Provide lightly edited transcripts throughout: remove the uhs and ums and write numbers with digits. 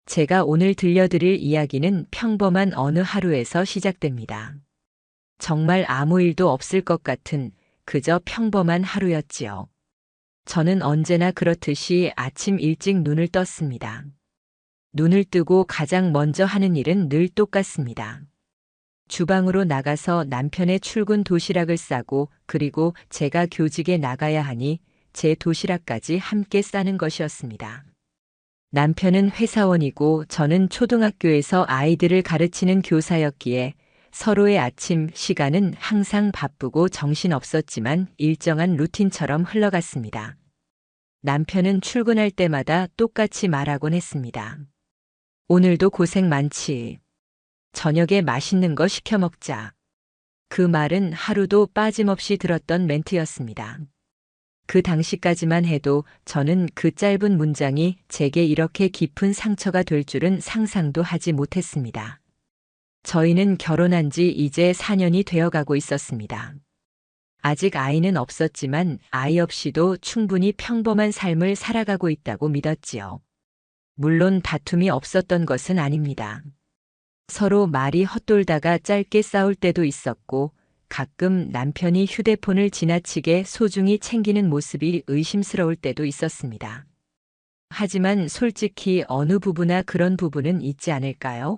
제가 오늘 들려드릴 이야기는 평범한 어느 하루에서 시작됩니다. 정말 아무 일도 없을 것 같은 그저 평범한 하루였지요. 저는 언제나 그렇듯이 아침 일찍 눈을 떴습니다. 눈을 뜨고 가장 먼저 하는 일은 늘 똑같습니다. 주방으로 나가서 남편의 출근 도시락을 싸고 그리고 제가 교직에 나가야 하니 제 도시락까지 함께 싸는 것이었습니다. 남편은 회사원이고 저는 초등학교에서 아이들을 가르치는 교사였기에 서로의 아침 시간은 항상 바쁘고 정신없었지만 일정한 루틴처럼 흘러갔습니다. 남편은 출근할 때마다 똑같이 말하곤 했습니다. 오늘도 고생 많지. 저녁에 맛있는 거 시켜 먹자. 그 말은 하루도 빠짐없이 들었던 멘트였습니다. 그 당시까지만 해도 저는 그 짧은 문장이 제게 이렇게 깊은 상처가 될 줄은 상상도 하지 못했습니다. 저희는 결혼한 지 이제 4년이 되어가고 있었습니다. 아직 아이는 없었지만 아이 없이도 충분히 평범한 삶을 살아가고 있다고 믿었지요. 물론 다툼이 없었던 것은 아닙니다. 서로 말이 헛돌다가 짧게 싸울 때도 있었고 가끔 남편이 휴대폰을 지나치게 소중히 챙기는 모습이 의심스러울 때도 있었습니다. 하지만 솔직히 어느 부부나 그런 부분은 있지 않을까요?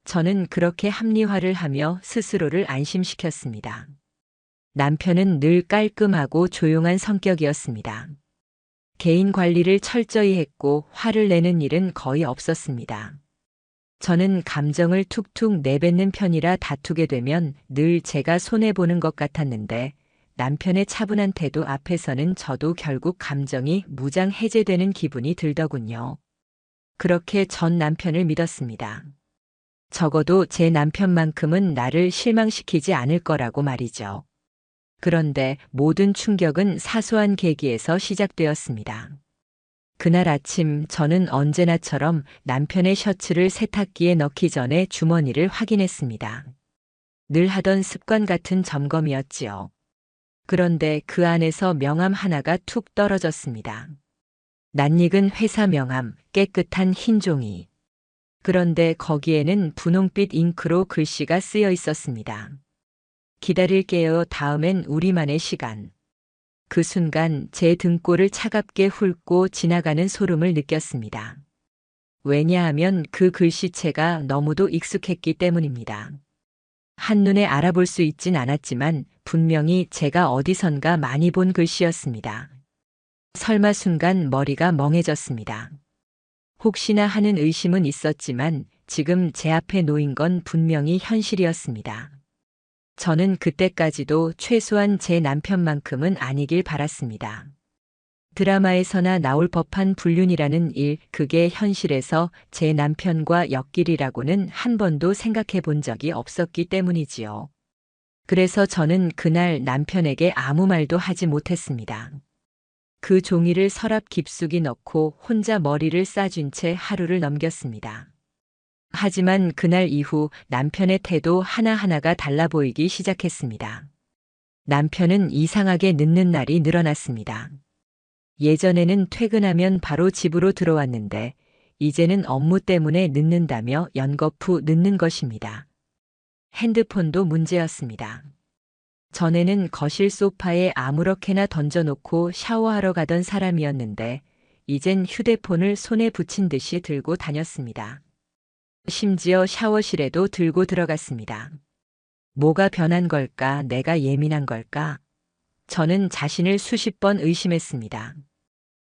저는 그렇게 합리화를 하며 스스로를 안심시켰습니다. 남편은 늘 깔끔하고 조용한 성격이었습니다. 개인 관리를 철저히 했고 화를 내는 일은 거의 없었습니다. 저는 감정을 툭툭 내뱉는 편이라 다투게 되면 늘 제가 손해보는 것 같았는데 남편의 차분한 태도 앞에서는 저도 결국 감정이 무장 해제되는 기분이 들더군요. 그렇게 전 남편을 믿었습니다. 적어도 제 남편만큼은 나를 실망시키지 않을 거라고 말이죠. 그런데 모든 충격은 사소한 계기에서 시작되었습니다. 그날 아침 저는 언제나처럼 남편의 셔츠를 세탁기에 넣기 전에 주머니를 확인했습니다. 늘 하던 습관 같은 점검이었지요. 그런데 그 안에서 명함 하나가 툭 떨어졌습니다. 낯익은 회사 명함, 깨끗한 흰 종이. 그런데 거기에는 분홍빛 잉크로 글씨가 쓰여 있었습니다. 기다릴게요. 다음엔 우리만의 시간. 그 순간 제 등골을 차갑게 훑고 지나가는 소름을 느꼈습니다. 왜냐하면 그 글씨체가 너무도 익숙했기 때문입니다. 한눈에 알아볼 수 있진 않았지만 분명히 제가 어디선가 많이 본 글씨였습니다. 설마 순간 머리가 멍해졌습니다. 혹시나 하는 의심은 있었지만 지금 제 앞에 놓인 건 분명히 현실이었습니다. 저는 그때까지도 최소한 제 남편만큼은 아니길 바랐습니다. 드라마에서나 나올 법한 불륜이라는 일, 그게 현실에서 제 남편과 엮일이라고는 한 번도 생각해 본 적이 없었기 때문이지요. 그래서 저는 그날 남편에게 아무 말도 하지 못했습니다. 그 종이를 서랍 깊숙이 넣고 혼자 머리를 싸준 채 하루를 넘겼습니다. 하지만 그날 이후 남편의 태도 하나하나가 달라 보이기 시작했습니다. 남편은 이상하게 늦는 날이 늘어났습니다. 예전에는 퇴근하면 바로 집으로 들어왔는데 이제는 업무 때문에 늦는다며 연거푸 늦는 것입니다. 핸드폰도 문제였습니다. 전에는 거실 소파에 아무렇게나 던져놓고 샤워하러 가던 사람이었는데 이젠 휴대폰을 손에 붙인 듯이 들고 다녔습니다. 심지어 샤워실에도 들고 들어갔습니다. 뭐가 변한 걸까? 내가 예민한 걸까? 저는 자신을 수십 번 의심했습니다.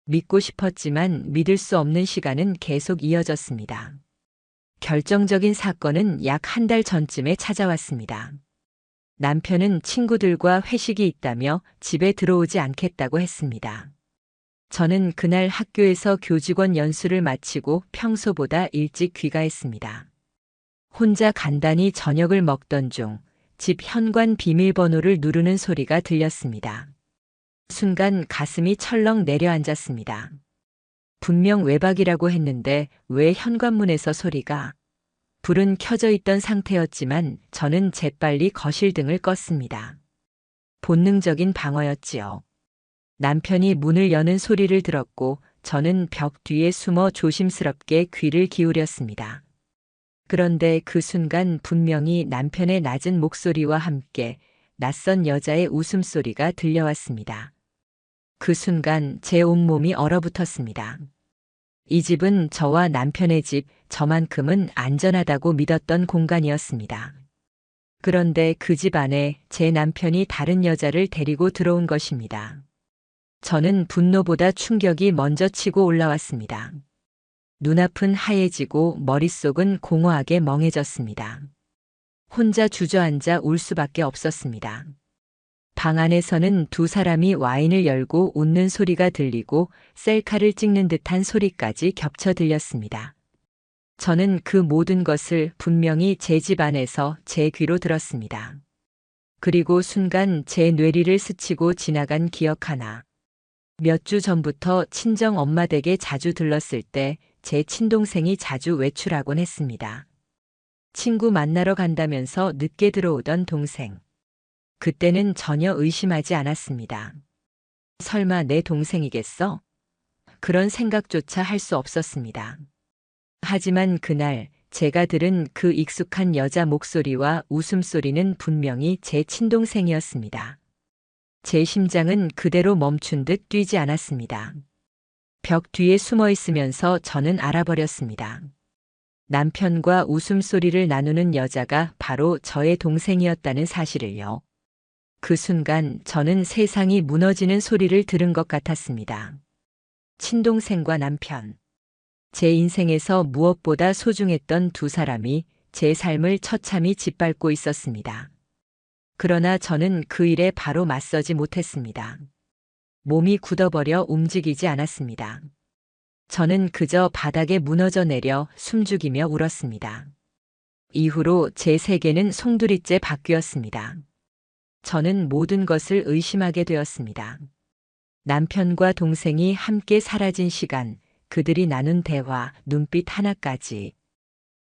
믿고 싶었지만 믿을 수 없는 시간은 계속 이어졌습니다. 결정적인 사건은 약 한 달 전쯤에 찾아왔습니다. 남편은 친구들과 회식이 있다며 집에 들어오지 않겠다고 했습니다. 저는 그날 학교에서 교직원 연수를 마치고 평소보다 일찍 귀가했습니다. 혼자 간단히 저녁을 먹던 중 집 현관 비밀번호를 누르는 소리가 들렸습니다. 순간 가슴이 철렁 내려앉았습니다. 분명 외박이라고 했는데 왜 현관문에서 소리가? 불은 켜져 있던 상태였지만 저는 재빨리 거실 등을 껐습니다. 본능적인 방어였지요. 남편이 문을 여는 소리를 들었고 저는 벽 뒤에 숨어 조심스럽게 귀를 기울였습니다. 그런데 그 순간 분명히 남편의 낮은 목소리와 함께 낯선 여자의 웃음소리가 들려왔습니다. 그 순간 제 온몸이 얼어붙었습니다. 이 집은 저와 남편의 집, 저만큼은 안전하다고 믿었던 공간이었습니다. 그런데 그 집 안에 제 남편이 다른 여자를 데리고 들어온 것입니다. 저는 분노보다 충격이 먼저 치고 올라왔습니다. 눈앞은 하얘지고 머릿속은 공허하게 멍해졌습니다. 혼자 주저앉아 울 수밖에 없었습니다. 방 안에서는 두 사람이 와인을 열고 웃는 소리가 들리고 셀카를 찍는 듯한 소리까지 겹쳐 들렸습니다. 저는 그 모든 것을 분명히 제 집 안에서 제 귀로 들었습니다. 그리고 순간 제 뇌리를 스치고 지나간 기억 하나. 몇 주 전부터 친정 엄마 댁에 자주 들렀을 때 제 친동생이 자주 외출하곤 했습니다. 친구 만나러 간다면서 늦게 들어오던 동생. 그때는 전혀 의심하지 않았습니다. 설마 내 동생이겠어? 그런 생각조차 할 수 없었습니다. 하지만 그날 제가 들은 그 익숙한 여자 목소리와 웃음소리는 분명히 제 친동생이었습니다. 제 심장은 그대로 멈춘 듯 뛰지 않았습니다. 벽 뒤에 숨어 있으면서 저는 알아버렸습니다. 남편과 웃음소리를 나누는 여자가 바로 저의 동생이었다는 사실을요. 그 순간 저는 세상이 무너지는 소리를 들은 것 같았습니다. 친동생과 남편. 제 인생에서 무엇보다 소중했던 두 사람이 제 삶을 처참히 짓밟고 있었습니다. 그러나 저는 그 일에 바로 맞서지 못했습니다. 몸이 굳어버려 움직이지 않았습니다. 저는 그저 바닥에 무너져 내려 숨죽이며 울었습니다. 이후로 제 세계는 송두리째 바뀌었습니다. 저는 모든 것을 의심하게 되었습니다. 남편과 동생이 함께 사라진 시간, 그들이 나눈 대화, 눈빛 하나까지.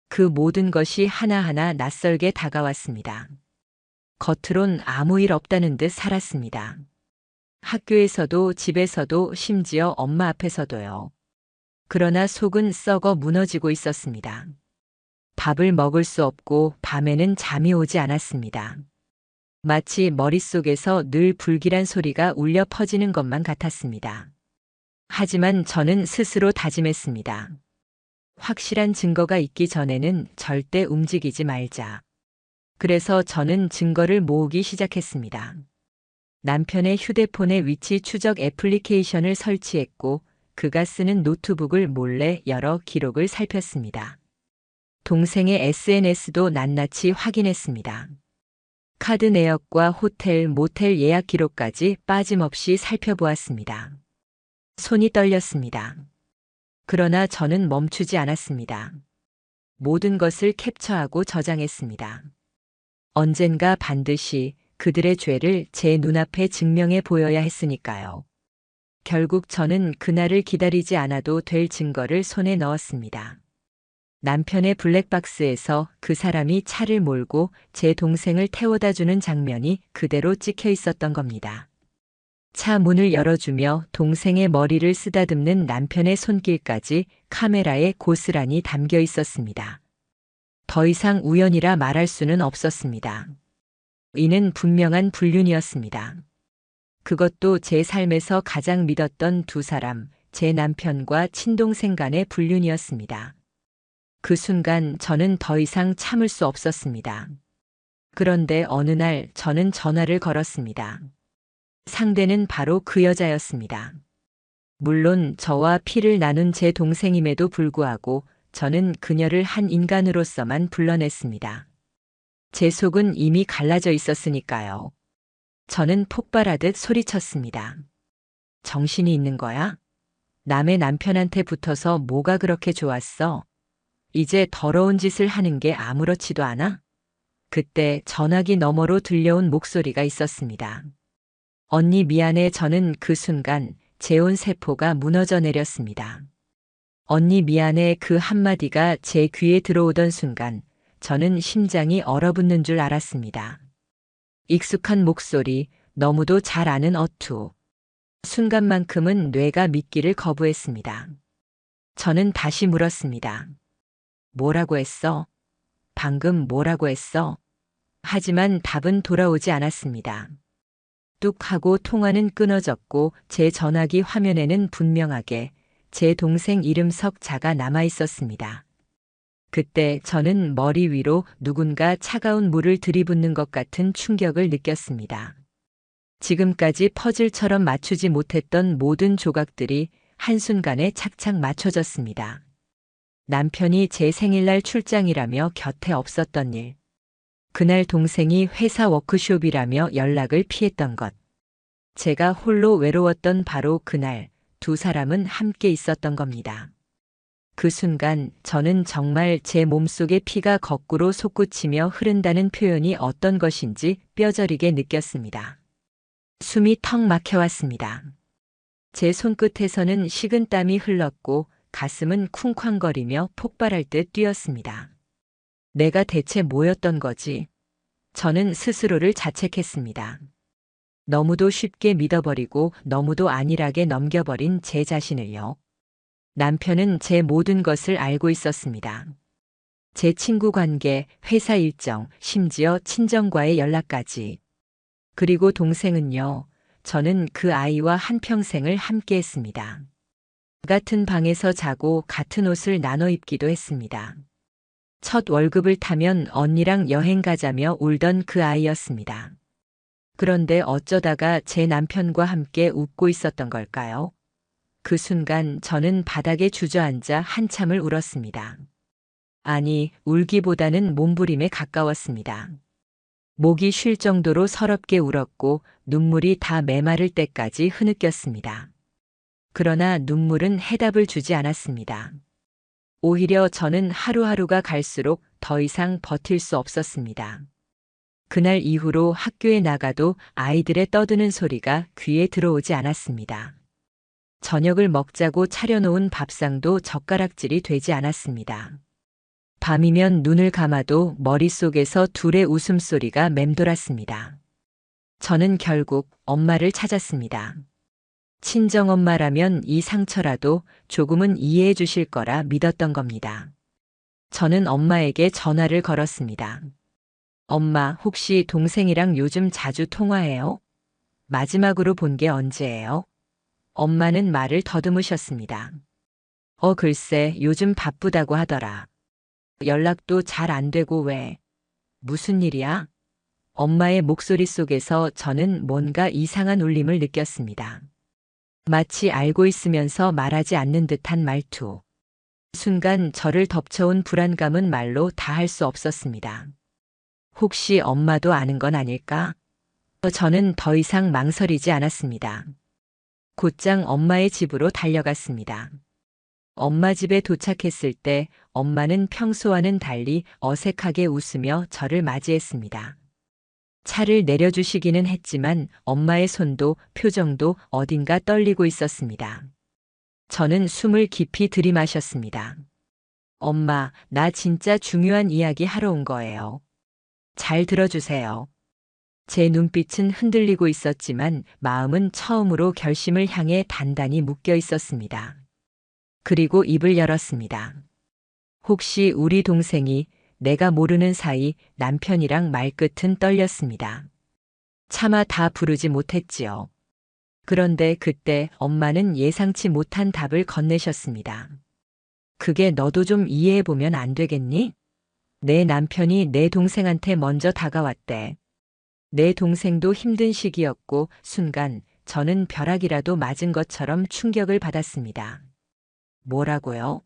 그 모든 것이 하나하나 낯설게 다가왔습니다. 겉으론 아무 일 없다는 듯 살았습니다. 학교에서도 집에서도 심지어 엄마 앞에서도요. 그러나 속은 썩어 무너지고 있었습니다. 밥을 먹을 수 없고 밤에는 잠이 오지 않았습니다. 마치 머릿속에서 늘 불길한 소리가 울려 퍼지는 것만 같았습니다. 하지만 저는 스스로 다짐했습니다. 확실한 증거가 있기 전에는 절대 움직이지 말자. 그래서 저는 증거를 모으기 시작했습니다. 남편의 휴대폰에 위치 추적 애플리케이션을 설치했고 그가 쓰는 노트북을 몰래 열어 기록을 살폈습니다. 동생의 SNS도 낱낱이 확인했습니다. 카드 내역과 호텔, 모텔 예약 기록까지 빠짐없이 살펴보았습니다. 손이 떨렸습니다. 그러나 저는 멈추지 않았습니다. 모든 것을 캡처하고 저장했습니다. 언젠가 반드시 그들의 죄를 제 눈앞에 증명해 보여야 했으니까요. 결국 저는 그날을 기다리지 않아도 될 증거를 손에 넣었습니다. 남편의 블랙박스에서 그 사람이 차를 몰고 제 동생을 태워다 주는 장면이 그대로 찍혀 있었던 겁니다. 차 문을 열어주며 동생의 머리를 쓰다듬는 남편의 손길까지 카메라에 고스란히 담겨 있었습니다. 더 이상 우연이라 말할 수는 없었습니다. 이는 분명한 불륜이었습니다. 그것도 제 삶에서 가장 믿었던 두 사람, 제 남편과 친동생 간의 불륜이었습니다. 그 순간 저는 더 이상 참을 수 없었습니다. 그런데 어느 날 저는 전화를 걸었습니다. 상대는 바로 그 여자였습니다. 물론 저와 피를 나눈 제 동생임에도 불구하고 저는 그녀를 한 인간으로서만 불러냈습니다. 제 속은 이미 갈라져 있었으니까요. 저는 폭발하듯 소리쳤습니다. 정신이 있는 거야? 남의 남편한테 붙어서 뭐가 그렇게 좋았어? 이제 더러운 짓을 하는 게 아무렇지도 않아? 그때 전화기 너머로 들려온 목소리가 있었습니다. 언니 미안해. 저는 그 순간 제 온 세포가 무너져 내렸습니다. 언니 미안해. 그 한마디가 제 귀에 들어오던 순간 저는 심장이 얼어붙는 줄 알았습니다. 익숙한 목소리, 너무도 잘 아는 어투. 순간만큼은 뇌가 믿기를 거부했습니다. 저는 다시 물었습니다. 뭐라고 했어? 방금 뭐라고 했어? 하지만 답은 돌아오지 않았습니다. 뚝 하고 통화는 끊어졌고 제 전화기 화면에는 분명하게 제 동생 이름 석자가 남아 있었습니다. 그때 저는 머리 위로 누군가 차가운 물을 들이붓는 것 같은 충격을 느꼈습니다. 지금까지 퍼즐처럼 맞추지 못했던 모든 조각들이 한순간에 착착 맞춰졌습니다. 남편이 제 생일날 출장이라며 곁에 없었던 일. 그날 동생이 회사 워크숍이라며 연락을 피했던 것. 제가 홀로 외로웠던 바로 그날 두 사람은 함께 있었던 겁니다. 그 순간 저는 정말 제 몸속의 피가 거꾸로 솟구치며 흐른다는 표현이 어떤 것인지 뼈저리게 느꼈습니다. 숨이 턱 막혀왔습니다. 제 손끝에서는 식은땀이 흘렀고 가슴은 쿵쾅거리며 폭발할 듯 뛰었습니다. 내가 대체 뭐였던 거지? 저는 스스로를 자책했습니다. 너무도 쉽게 믿어버리고 너무도 안일하게 넘겨버린 제 자신을요. 남편은 제 모든 것을 알고 있었습니다. 제 친구 관계, 회사 일정, 심지어 친정과의 연락까지. 그리고 동생은요, 저는 그 아이와 한평생을 함께 했습니다. 같은 방에서 자고 같은 옷을 나눠 입기도 했습니다. 첫 월급을 타면 언니랑 여행 가자며 울던 그 아이였습니다. 그런데 어쩌다가 제 남편과 함께 웃고 있었던 걸까요? 그 순간 저는 바닥에 주저앉아 한참을 울었습니다. 아니, 울기보다는 몸부림에 가까웠습니다. 목이 쉴 정도로 서럽게 울었고 눈물이 다 메마를 때까지 흐느꼈습니다. 그러나 눈물은 해답을 주지 않았습니다. 오히려 저는 하루하루가 갈수록 더 이상 버틸 수 없었습니다. 그날 이후로 학교에 나가도 아이들의 떠드는 소리가 귀에 들어오지 않았습니다. 저녁을 먹자고 차려놓은 밥상도 젓가락질이 되지 않았습니다. 밤이면 눈을 감아도 머릿속에서 둘의 웃음소리가 맴돌았습니다. 저는 결국 엄마를 찾았습니다. 친정엄마라면 이 상처라도 조금은 이해해 주실 거라 믿었던 겁니다. 저는 엄마에게 전화를 걸었습니다. 엄마, 혹시 동생이랑 요즘 자주 통화해요? 마지막으로 본 게 언제예요? 엄마는 말을 더듬으셨습니다. 글쎄, 요즘 바쁘다고 하더라. 연락도 잘 안 되고 왜? 무슨 일이야? 엄마의 목소리 속에서 저는 뭔가 이상한 울림을 느꼈습니다. 마치 알고 있으면서 말하지 않는 듯한 말투. 순간 저를 덮쳐온 불안감은 말로 다 할 수 없었습니다. 혹시 엄마도 아는 건 아닐까? 저는 더 이상 망설이지 않았습니다. 곧장 엄마의 집으로 달려갔습니다. 엄마 집에 도착했을 때 엄마는 평소와는 달리 어색하게 웃으며 저를 맞이했습니다. 차를 내려주시기는 했지만 엄마의 손도 표정도 어딘가 떨리고 있었습니다. 저는 숨을 깊이 들이마셨습니다. 엄마, 나 진짜 중요한 이야기 하러 온 거예요. 잘 들어주세요. 제 눈빛은 흔들리고 있었지만 마음은 처음으로 결심을 향해 단단히 묶여 있었습니다. 그리고 입을 열었습니다. 혹시 우리 동생이 내가 모르는 사이 남편이랑 말끝은 떨렸습니다. 차마 다 부르지 못했지요. 그런데 그때 엄마는 예상치 못한 답을 건네셨습니다. 그게 너도 좀 이해해보면 안 되겠니? 내 남편이 내 동생한테 먼저 다가왔대. 내 동생도 힘든 시기였고 순간 저는 벼락이라도 맞은 것처럼 충격을 받았습니다. 뭐라고요?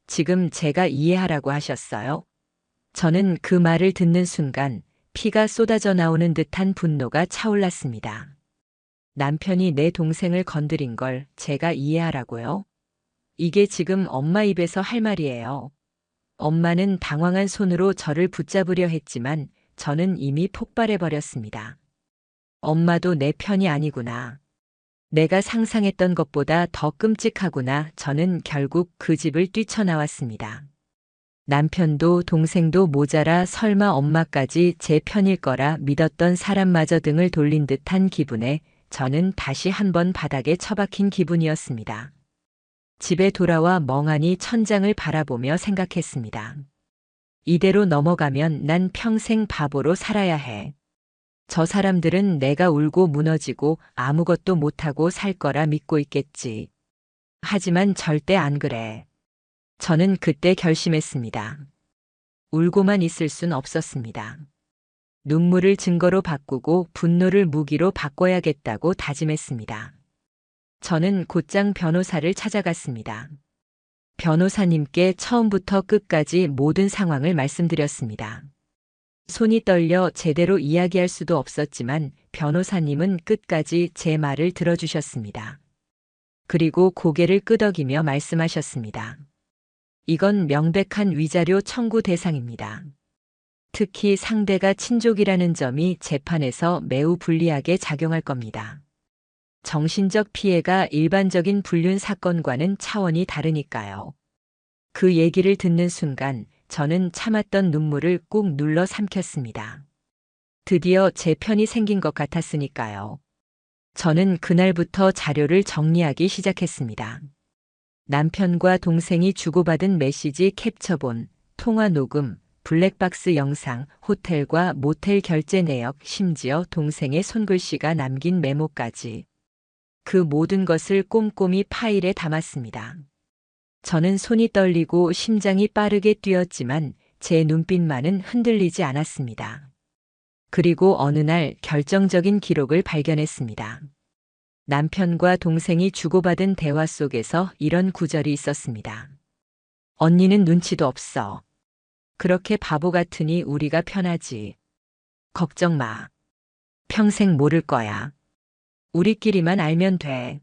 지금 제가 이해하라고 하셨어요? 저는 그 말을 듣는 순간 피가 쏟아져 나오는 듯한 분노가 차올랐습니다. 남편이 내 동생을 건드린 걸 제가 이해하라고요? 이게 지금 엄마 입에서 할 말이에요. 엄마는 당황한 손으로 저를 붙잡으려 했지만 저는 이미 폭발해버렸습니다. 엄마도 내 편이 아니구나. 내가 상상했던 것보다 더 끔찍하구나. 저는 결국 그 집을 뛰쳐나왔습니다. 남편도 동생도 모자라 설마 엄마까지 제 편일 거라 믿었던 사람마저 등을 돌린 듯한 기분에 저는 다시 한번 바닥에 처박힌 기분이었습니다. 집에 돌아와 멍하니 천장을 바라보며 생각했습니다. 이대로 넘어가면 난 평생 바보로 살아야 해. 저 사람들은 내가 울고 무너지고 아무것도 못하고 살 거라 믿고 있겠지. 하지만 절대 안 그래. 저는 그때 결심했습니다. 울고만 있을 순 없었습니다. 눈물을 증거로 바꾸고 분노를 무기로 바꿔야겠다고 다짐했습니다. 저는 곧장 변호사를 찾아갔습니다. 변호사님께 처음부터 끝까지 모든 상황을 말씀드렸습니다. 손이 떨려 제대로 이야기할 수도 없었지만 변호사님은 끝까지 제 말을 들어주셨습니다. 그리고 고개를 끄덕이며 말씀하셨습니다. 이건 명백한 위자료 청구 대상입니다. 특히 상대가 친족이라는 점이 재판에서 매우 불리하게 작용할 겁니다. 정신적 피해가 일반적인 불륜 사건과는 차원이 다르니까요. 그 얘기를 듣는 순간 저는 참았던 눈물을 꾹 눌러 삼켰습니다. 드디어 제 편이 생긴 것 같았으니까요. 저는 그날부터 자료를 정리하기 시작했습니다. 남편과 동생이 주고받은 메시지 캡처본, 통화 녹음, 블랙박스 영상, 호텔과 모텔 결제 내역, 심지어 동생의 손글씨가 남긴 메모까지. 그 모든 것을 꼼꼼히 파일에 담았습니다. 저는 손이 떨리고 심장이 빠르게 뛰었지만 제 눈빛만은 흔들리지 않았습니다. 그리고 어느 날 결정적인 기록을 발견했습니다. 남편과 동생이 주고받은 대화 속에서 이런 구절이 있었습니다. 언니는 눈치도 없어. 그렇게 바보 같으니 우리가 편하지. 걱정 마. 평생 모를 거야. 우리끼리만 알면 돼.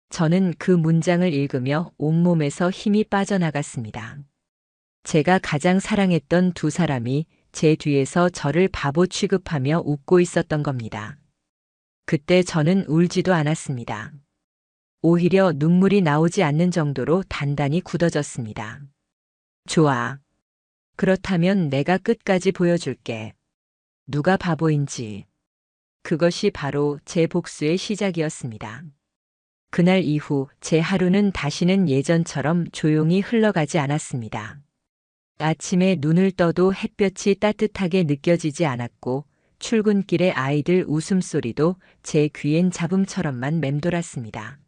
저는 그 문장을 읽으며 온몸에서 힘이 빠져나갔습니다. 제가 가장 사랑했던 두 사람이 제 뒤에서 저를 바보 취급하며 웃고 있었던 겁니다. 그때 저는 울지도 않았습니다. 오히려 눈물이 나오지 않는 정도로 단단히 굳어졌습니다. 좋아. 그렇다면 내가 끝까지 보여줄게. 누가 바보인지. 그것이 바로 제 복수의 시작이었습니다. 그날 이후 제 하루는 다시는 예전처럼 조용히 흘러가지 않았습니다. 아침에 눈을 떠도 햇볕이 따뜻하게 느껴지지 않았고 출근길의 아이들 웃음소리도 제 귀엔 잡음처럼만 맴돌았습니다.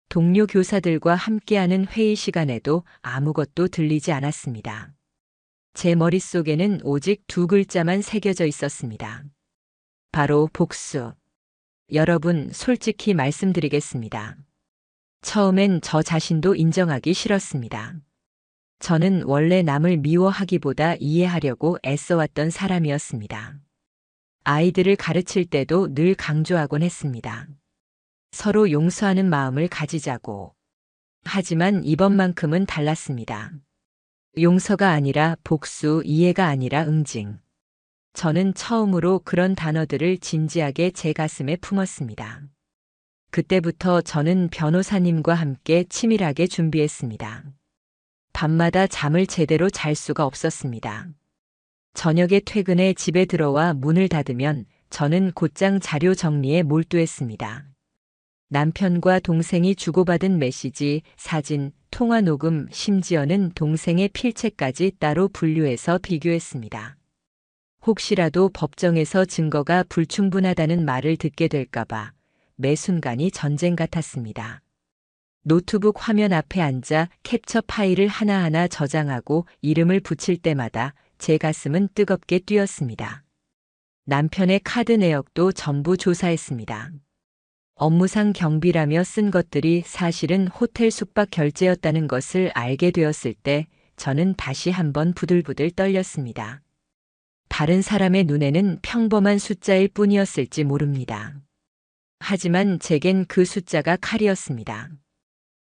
동료 교사들과 함께하는 회의 시간에도 아무것도 들리지 않았습니다. 제 머릿속에는 오직 두 글자만 새겨져 있었습니다. 바로 복수. 여러분, 솔직히 말씀드리겠습니다. 처음엔 저 자신도 인정하기 싫었습니다. 저는 원래 남을 미워하기보다 이해하려고 애써왔던 사람이었습니다. 아이들을 가르칠 때도 늘 강조하곤 했습니다. 서로 용서하는 마음을 가지자고. 하지만 이번만큼은 달랐습니다. 용서가 아니라 복수, 이해가 아니라 응징. 저는 처음으로 그런 단어들을 진지하게 제 가슴에 품었습니다. 그때부터 저는 변호사님과 함께 치밀하게 준비했습니다. 밤마다 잠을 제대로 잘 수가 없었습니다. 저녁에 퇴근해 집에 들어와 문을 닫으면 저는 곧장 자료 정리에 몰두했습니다. 남편과 동생이 주고받은 메시지, 사진, 통화 녹음, 심지어는 동생의 필체까지 따로 분류해서 비교했습니다. 혹시라도 법정에서 증거가 불충분하다는 말을 듣게 될까봐 매 순간이 전쟁 같았습니다. 노트북 화면 앞에 앉아 캡처 파일을 하나하나 저장하고 이름을 붙일 때마다 제 가슴은 뜨겁게 뛰었습니다. 남편의 카드 내역도 전부 조사했습니다. 업무상 경비라며 쓴 것들이 사실은 호텔 숙박 결제였다는 것을 알게 되었을 때 저는 다시 한번 부들부들 떨렸습니다. 다른 사람의 눈에는 평범한 숫자일 뿐이었을지 모릅니다. 하지만 제겐 그 숫자가 칼이었습니다.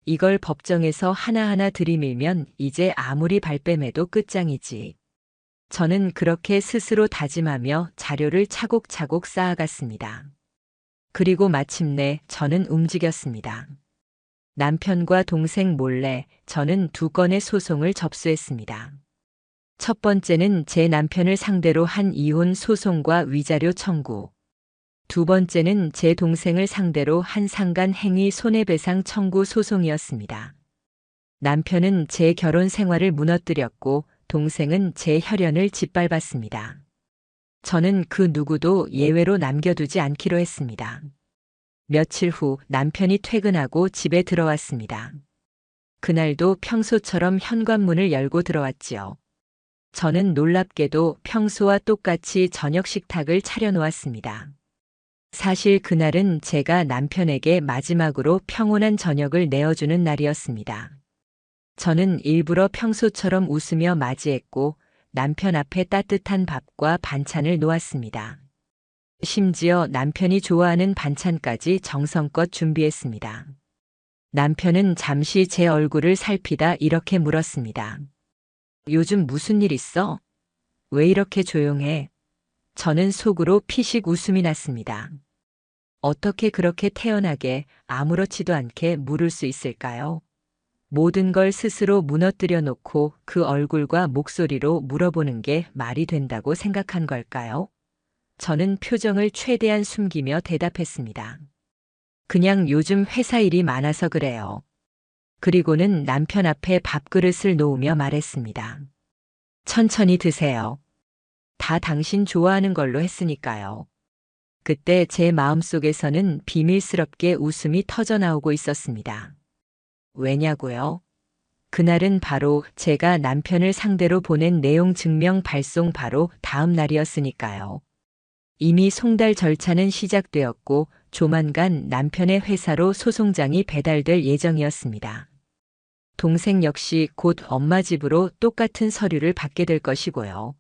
이걸 법정에서 하나하나 들이밀면 이제 아무리 발뺌해도 끝장이지. 저는 그렇게 스스로 다짐하며 자료를 차곡차곡 쌓아갔습니다. 그리고 마침내 저는 움직였습니다. 남편과 동생 몰래 저는 2건의 소송을 접수했습니다. 첫 번째는 제 남편을 상대로 한 이혼 소송과 위자료 청구. 두 번째는 제 동생을 상대로 한 상간 행위 손해배상 청구 소송이었습니다. 남편은 제 결혼 생활을 무너뜨렸고 동생은 제 혈연을 짓밟았습니다. 저는 그 누구도 예외로 남겨두지 않기로 했습니다. 며칠 후 남편이 퇴근하고 집에 들어왔습니다. 그날도 평소처럼 현관문을 열고 들어왔지요. 저는 놀랍게도 평소와 똑같이 저녁 식탁을 차려놓았습니다. 사실 그날은 제가 남편에게 마지막으로 평온한 저녁을 내어주는 날이었습니다. 저는 일부러 평소처럼 웃으며 맞이했고 남편 앞에 따뜻한 밥과 반찬을 놓았습니다. 심지어 남편이 좋아하는 반찬까지 정성껏 준비했습니다. 남편은 잠시 제 얼굴을 살피다 이렇게 물었습니다. 요즘 무슨 일 있어? 왜 이렇게 조용해? 저는 속으로 피식 웃음이 났습니다. 어떻게 그렇게 태연하게 아무렇지도 않게 물을 수 있을까요? 모든 걸 스스로 무너뜨려 놓고 그 얼굴과 목소리로 물어보는 게 말이 된다고 생각한 걸까요? 저는 표정을 최대한 숨기며 대답했습니다. 그냥 요즘 회사 일이 많아서 그래요. 그리고는 남편 앞에 밥그릇을 놓으며 말했습니다. 천천히 드세요. 다 당신 좋아하는 걸로 했으니까요. 그때 제 마음속에서는 비밀스럽게 웃음이 터져나오고 있었습니다. 왜냐고요? 그날은 바로 제가 남편을 상대로 보낸 내용 증명 발송 바로 다음 날이었으니까요. 이미 송달 절차는 시작되었고 조만간 남편의 회사로 소송장이 배달될 예정이었습니다. 동생 역시 곧 엄마 집으로 똑같은 서류를 받게 될 것이고요.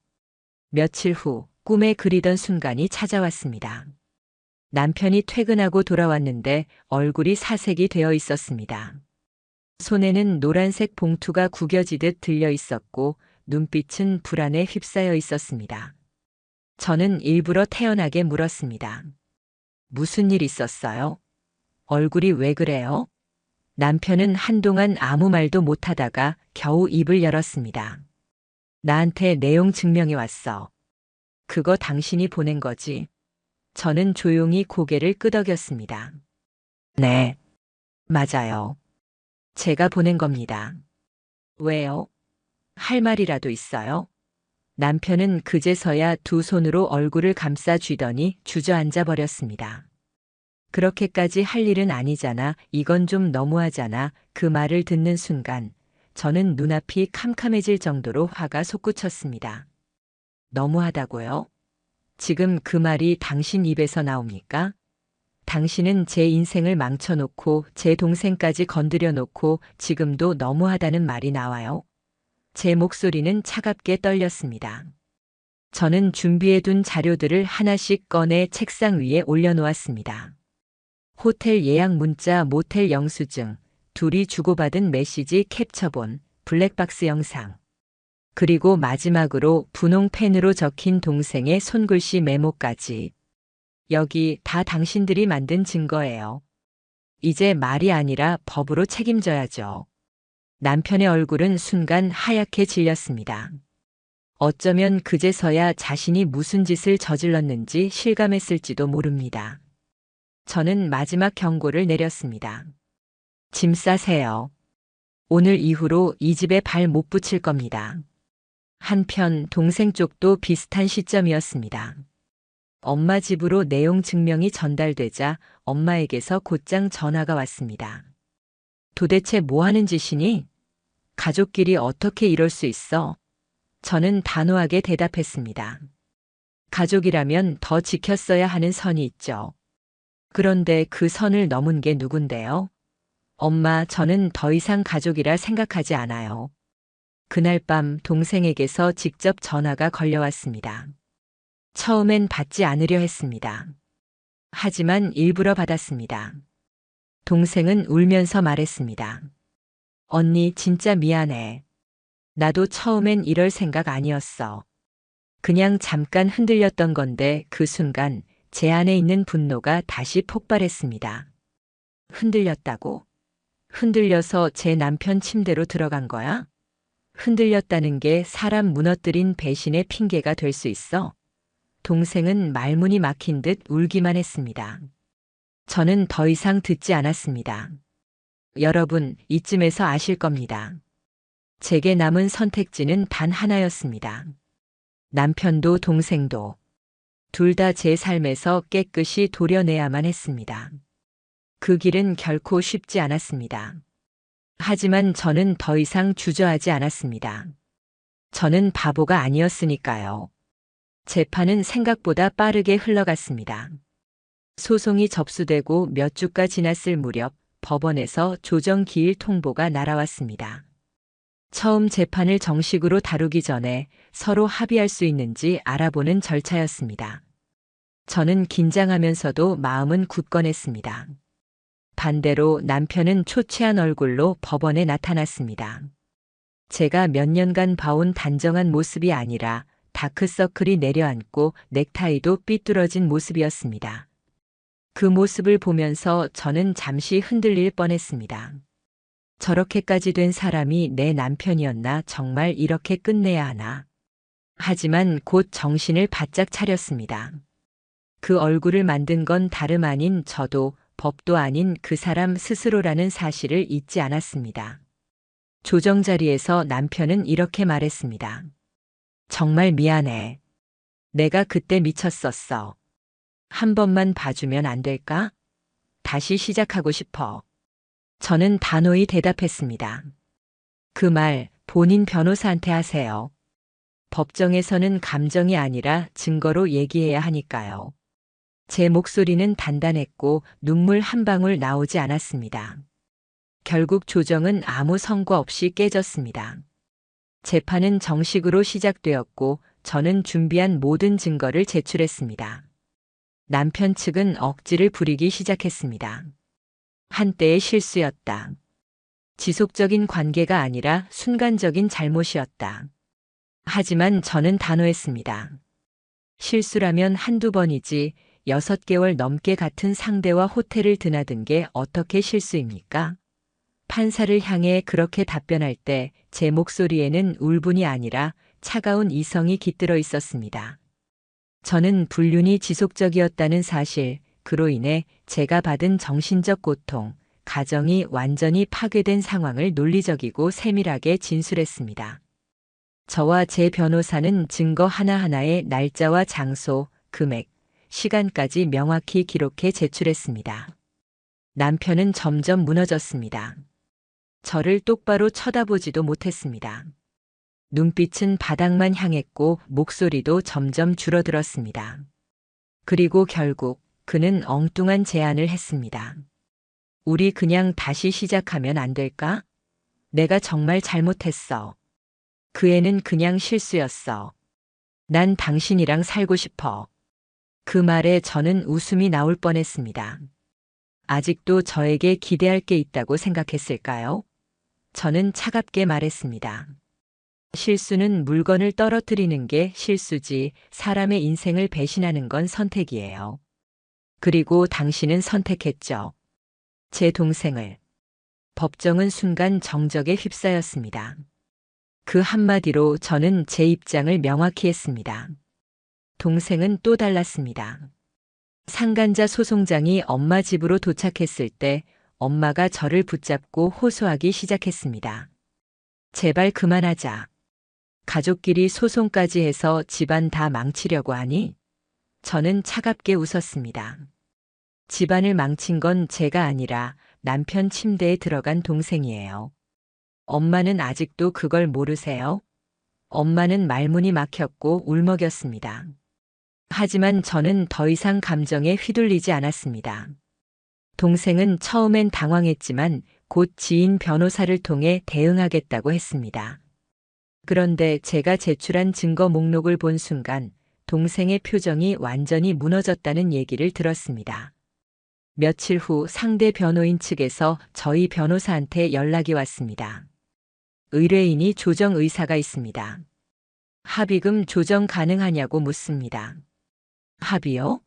며칠 후 꿈에 그리던 순간이 찾아왔습니다. 남편이 퇴근하고 돌아왔는데 얼굴이 사색이 되어 있었습니다. 손에는 노란색 봉투가 구겨지듯 들려 있었고 눈빛은 불안에 휩싸여 있었습니다. 저는 일부러 태연하게 물었습니다. 무슨 일 있었어요? 얼굴이 왜 그래요? 남편은 한동안 아무 말도 못하다가 겨우 입을 열었습니다. 나한테 내용 증명이 왔어. 그거 당신이 보낸 거지? 저는 조용히 고개를 끄덕였습니다. 네, 맞아요. 제가 보낸 겁니다. 왜요? 할 말이라도 있어요? 남편은 그제서야 두 손으로 얼굴을 감싸 쥐더니 주저앉아 버렸습니다. 그렇게까지 할 일은 아니잖아. 이건 좀 너무하잖아. 그 말을 듣는 순간 저는 눈앞이 캄캄해질 정도로 화가 솟구쳤습니다. 너무하다고요? 지금 그 말이 당신 입에서 나옵니까? 당신은 제 인생을 망쳐놓고 제 동생까지 건드려 놓고 지금도 너무하다는 말이 나와요? 제 목소리는 차갑게 떨렸습니다. 저는 준비해둔 자료들을 하나씩 꺼내 책상 위에 올려놓았습니다. 호텔 예약 문자, 모텔 영수증, 둘이 주고받은 메시지 캡처본, 블랙박스 영상. 그리고 마지막으로 분홍 펜으로 적힌 동생의 손글씨 메모까지. 여기 다 당신들이 만든 증거예요. 이제 말이 아니라 법으로 책임져야죠. 남편의 얼굴은 순간 하얗게 질렸습니다. 어쩌면 그제서야 자신이 무슨 짓을 저질렀는지 실감했을지도 모릅니다. 저는 마지막 경고를 내렸습니다. 짐 싸세요. 오늘 이후로 이 집에 발 못 붙일 겁니다. 한편 동생 쪽도 비슷한 시점이었습니다. 엄마 집으로 내용 증명이 전달되자 엄마에게서 곧장 전화가 왔습니다. 도대체 뭐 하는 짓이니? 가족끼리 어떻게 이럴 수 있어? 저는 단호하게 대답했습니다. 가족이라면 더 지켰어야 하는 선이 있죠. 그런데 그 선을 넘은 게 누군데요? 엄마, 저는 더 이상 가족이라 생각하지 않아요. 그날 밤 동생에게서 직접 전화가 걸려왔습니다. 처음엔 받지 않으려 했습니다. 하지만 일부러 받았습니다. 동생은 울면서 말했습니다. 언니, 진짜 미안해. 나도 처음엔 이럴 생각 아니었어. 그냥 잠깐 흔들렸던 건데 그 순간 제 안에 있는 분노가 다시 폭발했습니다. 흔들렸다고? 흔들려서 제 남편 침대로 들어간 거야? 흔들렸다는 게 사람 무너뜨린 배신의 핑계가 될 수 있어? 동생은 말문이 막힌 듯 울기만 했습니다. 저는 더 이상 듣지 않았습니다. 여러분, 이쯤에서 아실 겁니다. 제게 남은 선택지는 단 하나였습니다. 남편도 동생도 둘 다 제 삶에서 깨끗이 도려내야만 했습니다. 그 길은 결코 쉽지 않았습니다. 하지만 저는 더 이상 주저하지 않았습니다. 저는 바보가 아니었으니까요. 재판은 생각보다 빠르게 흘러갔습니다. 소송이 접수되고 몇 주가 지났을 무렵 법원에서 조정기일 통보가 날아왔습니다. 처음 재판을 정식으로 다루기 전에 서로 합의할 수 있는지 알아보는 절차였습니다. 저는 긴장하면서도 마음은 굳건했습니다. 반대로 남편은 초췌한 얼굴로 법원에 나타났습니다. 제가 몇 년간 봐온 단정한 모습이 아니라 다크서클이 내려앉고 넥타이도 삐뚤어진 모습이었습니다. 그 모습을 보면서 저는 잠시 흔들릴 뻔했습니다. 저렇게까지 된 사람이 내 남편이었나, 정말 이렇게 끝내야 하나. 하지만 곧 정신을 바짝 차렸습니다. 그 얼굴을 만든 건 다름 아닌 저도 법도 아닌 그 사람 스스로라는 사실을 잊지 않았습니다. 조정 자리에서 남편은 이렇게 말했습니다. 정말 미안해. 내가 그때 미쳤었어. 한 번만 봐주면 안 될까? 다시 시작하고 싶어. 저는 단호히 대답했습니다. 그 말 본인 변호사한테 하세요. 법정에서는 감정이 아니라 증거로 얘기해야 하니까요. 제 목소리는 단단했고 눈물 한 방울 나오지 않았습니다. 결국 조정은 아무 성과 없이 깨졌습니다. 재판은 정식으로 시작되었고 저는 준비한 모든 증거를 제출했습니다. 남편 측은 억지를 부리기 시작했습니다. 한때의 실수였다. 지속적인 관계가 아니라 순간적인 잘못이었다. 하지만 저는 단호했습니다. 실수라면 한두 번이지 6개월 넘게 같은 상대와 호텔을 드나든 게 어떻게 실수입니까? 판사를 향해 그렇게 답변할 때 제 목소리에는 울분이 아니라 차가운 이성이 깃들어 있었습니다. 저는 불륜이 지속적이었다는 사실, 그로 인해 제가 받은 정신적 고통, 가정이 완전히 파괴된 상황을 논리적이고 세밀하게 진술했습니다. 저와 제 변호사는 증거 하나하나의 날짜와 장소, 금액, 시간까지 명확히 기록해 제출했습니다. 남편은 점점 무너졌습니다. 저를 똑바로 쳐다보지도 못했습니다. 눈빛은 바닥만 향했고 목소리도 점점 줄어들었습니다. 그리고 결국 그는 엉뚱한 제안을 했습니다. 우리 그냥 다시 시작하면 안 될까? 내가 정말 잘못했어. 그 애는 그냥 실수였어. 난 당신이랑 살고 싶어. 그 말에 저는 웃음이 나올 뻔했습니다. 아직도 저에게 기대할 게 있다고 생각했을까요? 저는 차갑게 말했습니다. 실수는 물건을 떨어뜨리는 게 실수지, 사람의 인생을 배신하는 건 선택이에요. 그리고 당신은 선택했죠. 제 동생을. 법정은 순간 정적에 휩싸였습니다. 그 한마디로 저는 제 입장을 명확히 했습니다. 동생은 또 달랐습니다. 상간자 소송장이 엄마 집으로 도착했을 때 엄마가 저를 붙잡고 호소하기 시작했습니다. 제발 그만하자. 가족끼리 소송까지 해서 집안 다 망치려고 하니? 저는 차갑게 웃었습니다. 집안을 망친 건 제가 아니라 남편 침대에 들어간 동생이에요. 엄마는 아직도 그걸 모르세요? 엄마는 말문이 막혔고 울먹였습니다. 하지만 저는 더 이상 감정에 휘둘리지 않았습니다. 동생은 처음엔 당황했지만 곧 지인 변호사를 통해 대응하겠다고 했습니다. 그런데 제가 제출한 증거 목록을 본 순간 동생의 표정이 완전히 무너졌다는 얘기를 들었습니다. 며칠 후 상대 변호인 측에서 저희 변호사한테 연락이 왔습니다. 의뢰인이 조정 의사가 있습니다. 합의금 조정 가능하냐고 묻습니다. 합의요?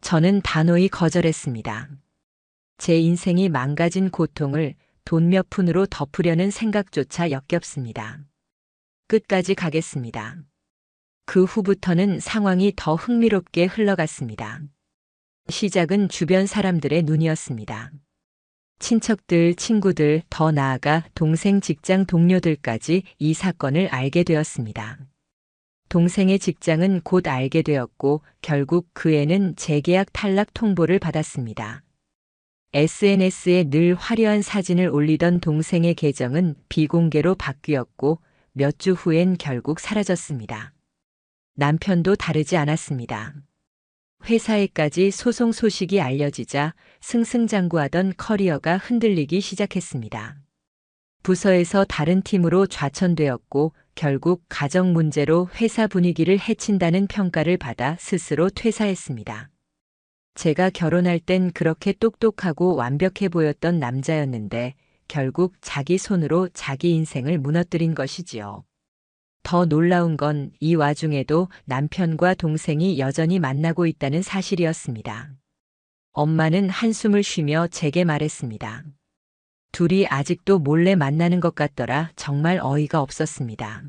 저는 단호히 거절했습니다. 제 인생이 망가진 고통을 돈 몇 푼으로 덮으려는 생각조차 역겹습니다. 끝까지 가겠습니다. 그 후부터는 상황이 더 흥미롭게 흘러갔습니다. 시작은 주변 사람들의 눈이었습니다. 친척들, 친구들, 더 나아가 동생 직장 동료들까지 이 사건을 알게 되었습니다. 동생의 직장은 곧 알게 되었고 결국 그 애는 재계약 탈락 통보를 받았습니다. SNS에 늘 화려한 사진을 올리던 동생의 계정은 비공개로 바뀌었고 몇 주 후엔 결국 사라졌습니다. 남편도 다르지 않았습니다. 회사에까지 소송 소식이 알려지자 승승장구하던 커리어가 흔들리기 시작했습니다. 부서에서 다른 팀으로 좌천되었고 결국 가정 문제로 회사 분위기를 해친다는 평가를 받아 스스로 퇴사했습니다. 제가 결혼할 땐 그렇게 똑똑하고 완벽해 보였던 남자였는데 결국 자기 손으로 자기 인생을 무너뜨린 것이지요. 더 놀라운 건 이 와중에도 남편과 동생이 여전히 만나고 있다는 사실이었습니다. 엄마는 한숨을 쉬며 제게 말했습니다. 둘이 아직도 몰래 만나는 것 같더라. 정말 어이가 없었습니다.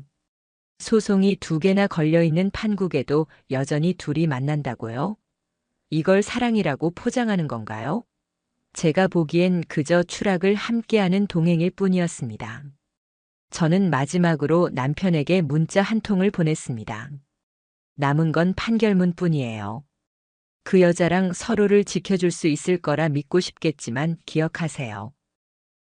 소송이 2개나 걸려있는 판국에도 여전히 둘이 만난다고요? 이걸 사랑이라고 포장하는 건가요? 제가 보기엔 그저 추락을 함께하는 동행일 뿐이었습니다. 저는 마지막으로 남편에게 문자 한 통을 보냈습니다. 남은 건 판결문 뿐이에요. 그 여자랑 서로를 지켜줄 수 있을 거라 믿고 싶겠지만 기억하세요.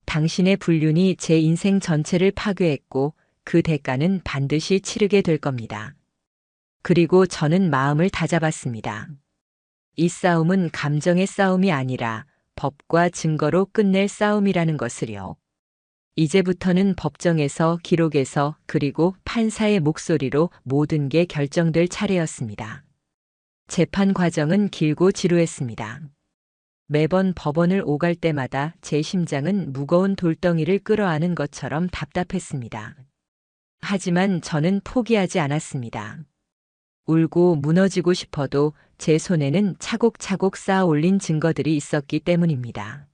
당신의 불륜이 제 인생 전체를 파괴했고 그 대가는 반드시 치르게 될 겁니다. 그리고 저는 마음을 다잡았습니다. 이 싸움은 감정의 싸움이 아니라 법과 증거로 끝낼 싸움이라는 것을요. 이제부터는 법정에서, 기록에서, 그리고 판사의 목소리로 모든 게 결정될 차례였습니다. 재판 과정은 길고 지루했습니다. 매번 법원을 오갈 때마다 제 심장은 무거운 돌덩이를 끌어안은 것처럼 답답했습니다. 하지만 저는 포기하지 않았습니다. 울고 무너지고 싶어도 제 손에는 차곡차곡 쌓아 올린 증거들이 있었기 때문입니다.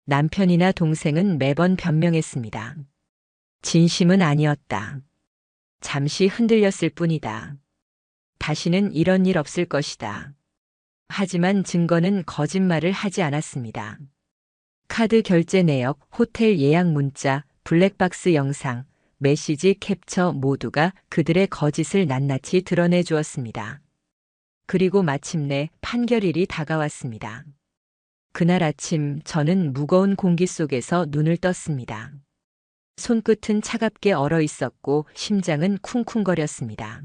남편이나 동생은 매번 변명했습니다. 진심은 아니었다. 잠시 흔들렸을 뿐이다. 다시는 이런 일 없을 것이다. 하지만 증거는 거짓말을 하지 않았습니다. 카드 결제 내역, 호텔 예약 문자, 블랙박스 영상, 메시지 캡처 모두가 그들의 거짓을 낱낱이 드러내 주었습니다. 그리고 마침내 판결일이 다가왔습니다. 그날 아침 저는 무거운 공기 속에서 눈을 떴습니다. 손끝은 차갑게 얼어 있었고 심장은 쿵쿵거렸습니다.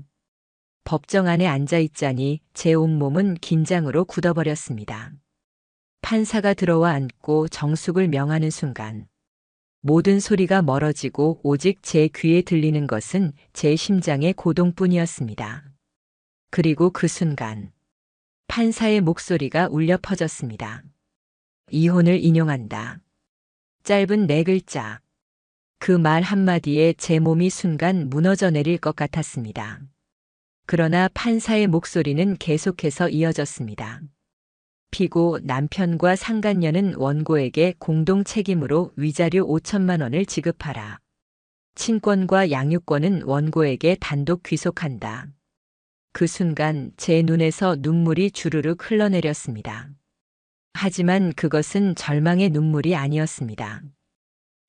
법정 안에 앉아 있자니 제 온몸은 긴장으로 굳어버렸습니다. 판사가 들어와 앉고 정숙을 명하는 순간 모든 소리가 멀어지고 오직 제 귀에 들리는 것은 제 심장의 고동뿐이었습니다. 그리고 그 순간 판사의 목소리가 울려 퍼졌습니다. 이혼을 인용한다. 짧은 4글자. 그 말 한마디에 제 몸이 순간 무너져 내릴 것 같았습니다. 그러나 판사의 목소리는 계속해서 이어졌습니다. 피고 남편과 상간녀는 원고에게 공동 책임으로 위자료 5천만 원을 지급하라. 친권과 양육권은 원고에게 단독 귀속한다. 그 순간 제 눈에서 눈물이 주르륵 흘러내렸습니다. 하지만 그것은 절망의 눈물이 아니었습니다.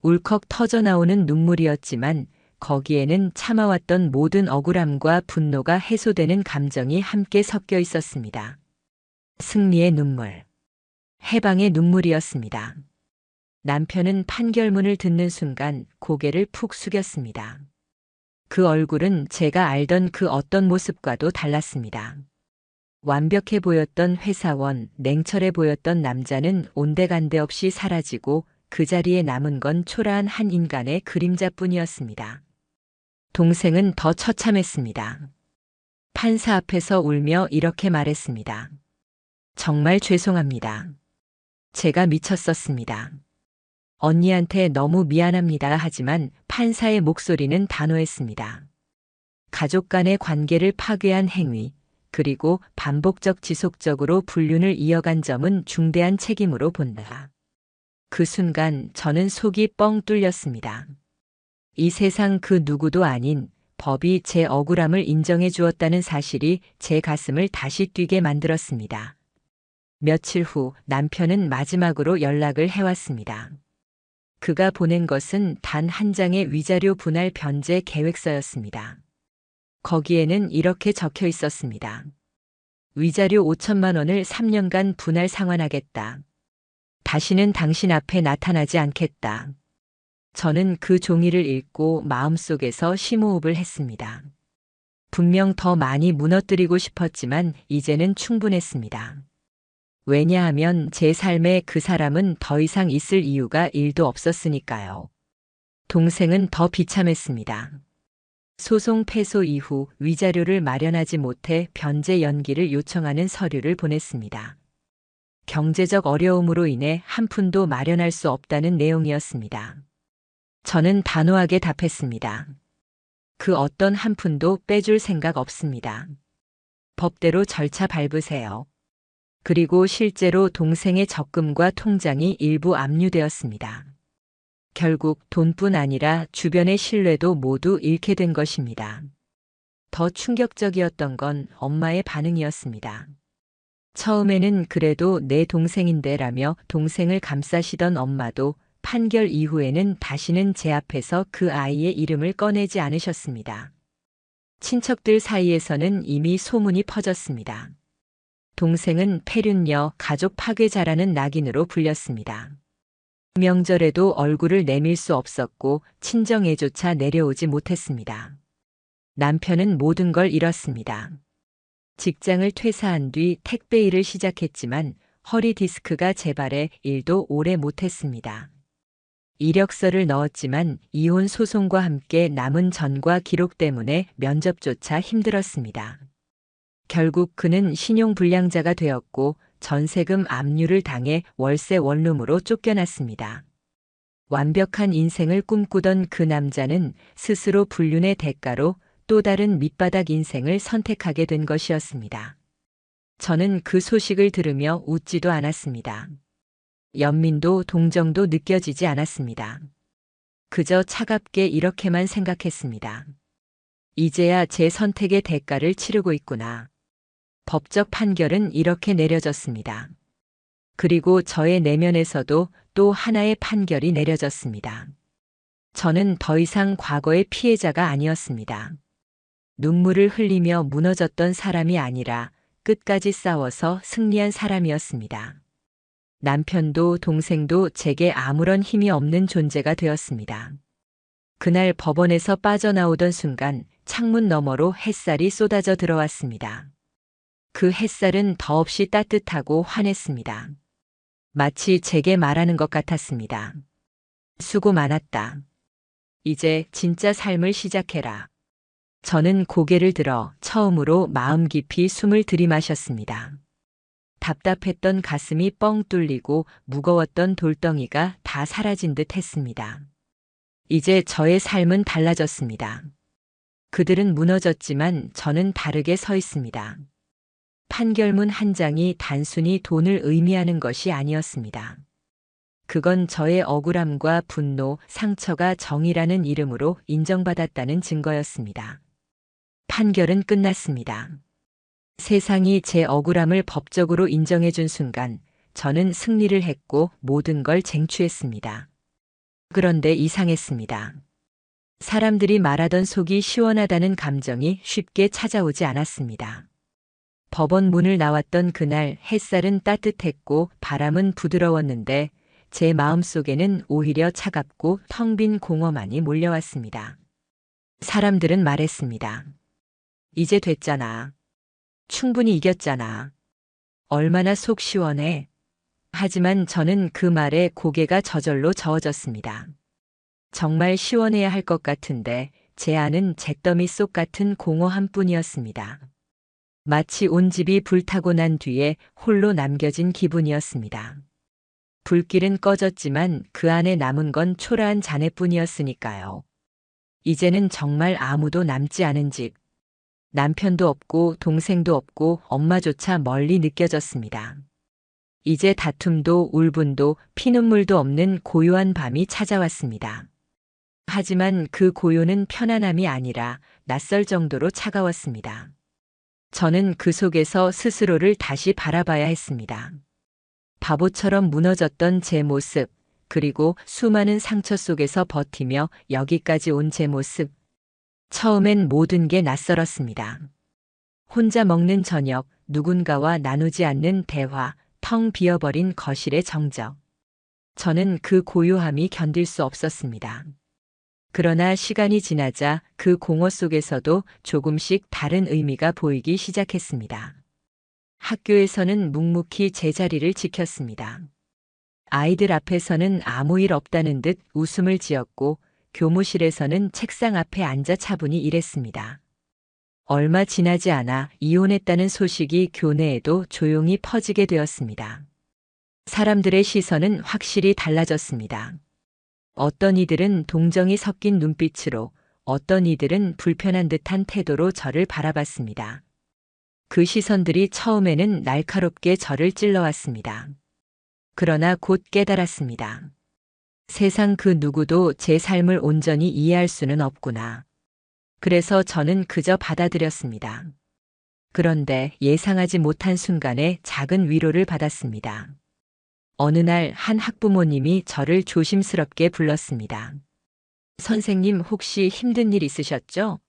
울컥 터져나오는 눈물이었지만 거기에는 참아왔던 모든 억울함과 분노가 해소되는 감정이 함께 섞여 있었습니다. 승리의 눈물, 해방의 눈물이었습니다. 남편은 판결문을 듣는 순간 고개를 푹 숙였습니다. 그 얼굴은 제가 알던 그 어떤 모습과도 달랐습니다. 완벽해 보였던 회사원, 냉철해 보였던 남자는 온데간데 없이 사라지고 그 자리에 남은 건 초라한 한 인간의 그림자뿐이었습니다. 동생은 더 처참했습니다. 판사 앞에서 울며 이렇게 말했습니다. 정말 죄송합니다. 제가 미쳤었습니다. 언니한테 너무 미안합니다. 하지만 판사의 목소리는 단호했습니다. 가족 간의 관계를 파괴한 행위, 그리고 반복적 지속적으로 불륜을 이어간 점은 중대한 책임으로 본다. 그 순간 저는 속이 뻥 뚫렸습니다. 이 세상 그 누구도 아닌 법이 제 억울함을 인정해 주었다는 사실이 제 가슴을 다시 뛰게 만들었습니다. 며칠 후 남편은 마지막으로 연락을 해왔습니다. 그가 보낸 것은 단 한 장의 위자료 분할 변제 계획서였습니다. 거기에는 이렇게 적혀 있었습니다. 위자료 5천만 원을 3년간 분할 상환하겠다. 다시는 당신 앞에 나타나지 않겠다. 저는 그 종이를 읽고 마음속에서 심호흡을 했습니다. 분명 더 많이 무너뜨리고 싶었지만 이제는 충분했습니다. 왜냐하면 제 삶에 그 사람은 더 이상 있을 이유가 1도 없었으니까요. 동생은 더 비참했습니다. 소송 패소 이후 위자료를 마련하지 못해 변제 연기를 요청하는 서류를 보냈습니다. 경제적 어려움으로 인해 한 푼도 마련할 수 없다는 내용이었습니다. 저는 단호하게 답했습니다. 그 어떤 한 푼도 빼줄 생각 없습니다. 법대로 절차 밟으세요. 그리고 실제로 동생의 적금과 통장이 일부 압류되었습니다. 결국 돈뿐 아니라 주변의 신뢰도 모두 잃게 된 것입니다. 더 충격적이었던 건 엄마의 반응이었습니다. 처음에는 그래도 내 동생인데라며 동생을 감싸시던 엄마도 판결 이후에는 다시는 제 앞에서 그 아이의 이름을 꺼내지 않으셨습니다. 친척들 사이에서는 이미 소문이 퍼졌습니다. 동생은 폐륜녀, 가족 파괴자라는 낙인으로 불렸습니다. 명절에도 얼굴을 내밀 수 없었고 친정에조차 내려오지 못했습니다. 남편은 모든 걸 잃었습니다. 직장을 퇴사한 뒤 택배 일을 시작했지만 허리 디스크가 재발해 일도 오래 못했습니다. 이력서를 넣었지만 이혼 소송과 함께 남은 전과 기록 때문에 면접조차 힘들었습니다. 결국 그는 신용불량자가 되었고 전세금 압류를 당해 월세 원룸으로 쫓겨났습니다. 완벽한 인생을 꿈꾸던 그 남자는 스스로 불륜의 대가로 또 다른 밑바닥 인생을 선택하게 된 것이었습니다. 저는 그 소식을 들으며 웃지도 않았습니다. 연민도 동정도 느껴지지 않았습니다. 그저 차갑게 이렇게만 생각했습니다. 이제야 제 선택의 대가를 치르고 있구나. 법적 판결은 이렇게 내려졌습니다. 그리고 저의 내면에서도 또 하나의 판결이 내려졌습니다. 저는 더 이상 과거의 피해자가 아니었습니다. 눈물을 흘리며 무너졌던 사람이 아니라 끝까지 싸워서 승리한 사람이었습니다. 남편도 동생도 제게 아무런 힘이 없는 존재가 되었습니다. 그날 법원에서 빠져나오던 순간 창문 너머로 햇살이 쏟아져 들어왔습니다. 그 햇살은 더없이 따뜻하고 환했습니다. 마치 제게 말하는 것 같았습니다. 수고 많았다. 이제 진짜 삶을 시작해라. 저는 고개를 들어 처음으로 마음 깊이 숨을 들이마셨습니다. 답답했던 가슴이 뻥 뚫리고 무거웠던 돌덩이가 다 사라진 듯 했습니다. 이제 저의 삶은 달라졌습니다. 그들은 무너졌지만 저는 다르게 서 있습니다. 판결문 한 장이 단순히 돈을 의미하는 것이 아니었습니다. 그건 저의 억울함과 분노, 상처가 정의라는 이름으로 인정받았다는 증거였습니다. 판결은 끝났습니다. 세상이 제 억울함을 법적으로 인정해준 순간 저는 승리를 했고 모든 걸 쟁취했습니다. 그런데 이상했습니다. 사람들이 말하던 속이 시원하다는 감정이 쉽게 찾아오지 않았습니다. 법원 문을 나왔던 그날 햇살은 따뜻했고 바람은 부드러웠는데 제 마음속에는 오히려 차갑고 텅 빈 공허만이 몰려왔습니다. 사람들은 말했습니다. 이제 됐잖아. 충분히 이겼잖아. 얼마나 속 시원해. 하지만 저는 그 말에 고개가 저절로 저어졌습니다. 정말 시원해야 할 것 같은데 제 안은 잿더미 속 같은 공허함 뿐이었습니다. 마치 온 집이 불타고 난 뒤에 홀로 남겨진 기분이었습니다. 불길은 꺼졌지만 그 안에 남은 건 초라한 잔해뿐이었으니까요. 이제는 정말 아무도 남지 않은 집. 남편도 없고 동생도 없고 엄마조차 멀리 느껴졌습니다. 이제 다툼도 울분도 피눈물도 없는 고요한 밤이 찾아왔습니다. 하지만 그 고요는 편안함이 아니라 낯설 정도로 차가웠습니다. 저는 그 속에서 스스로를 다시 바라봐야 했습니다. 바보처럼 무너졌던 제 모습, 그리고 수많은 상처 속에서 버티며 여기까지 온 제 모습. 처음엔 모든 게 낯설었습니다. 혼자 먹는 저녁, 누군가와 나누지 않는 대화, 텅 비어버린 거실의 정적. 저는 그 고요함이 견딜 수 없었습니다. 그러나 시간이 지나자 그 공허 속에서도 조금씩 다른 의미가 보이기 시작했습니다. 학교에서는 묵묵히 제자리를 지켰습니다. 아이들 앞에서는 아무 일 없다는 듯 웃음을 지었고 교무실에서는 책상 앞에 앉아 차분히 일했습니다. 얼마 지나지 않아 이혼했다는 소식이 교내에도 조용히 퍼지게 되었습니다. 사람들의 시선은 확실히 달라졌습니다. 어떤 이들은 동정이 섞인 눈빛으로, 어떤 이들은 불편한 듯한 태도로 저를 바라봤습니다. 그 시선들이 처음에는 날카롭게 저를 찔러왔습니다. 그러나 곧 깨달았습니다. 세상 그 누구도 제 삶을 온전히 이해할 수는 없구나. 그래서 저는 그저 받아들였습니다. 그런데 예상하지 못한 순간에 작은 위로를 받았습니다. 어느 날 한 학부모님이 저를 조심스럽게 불렀습니다. 선생님, 혹시 힘든 일 있으셨죠?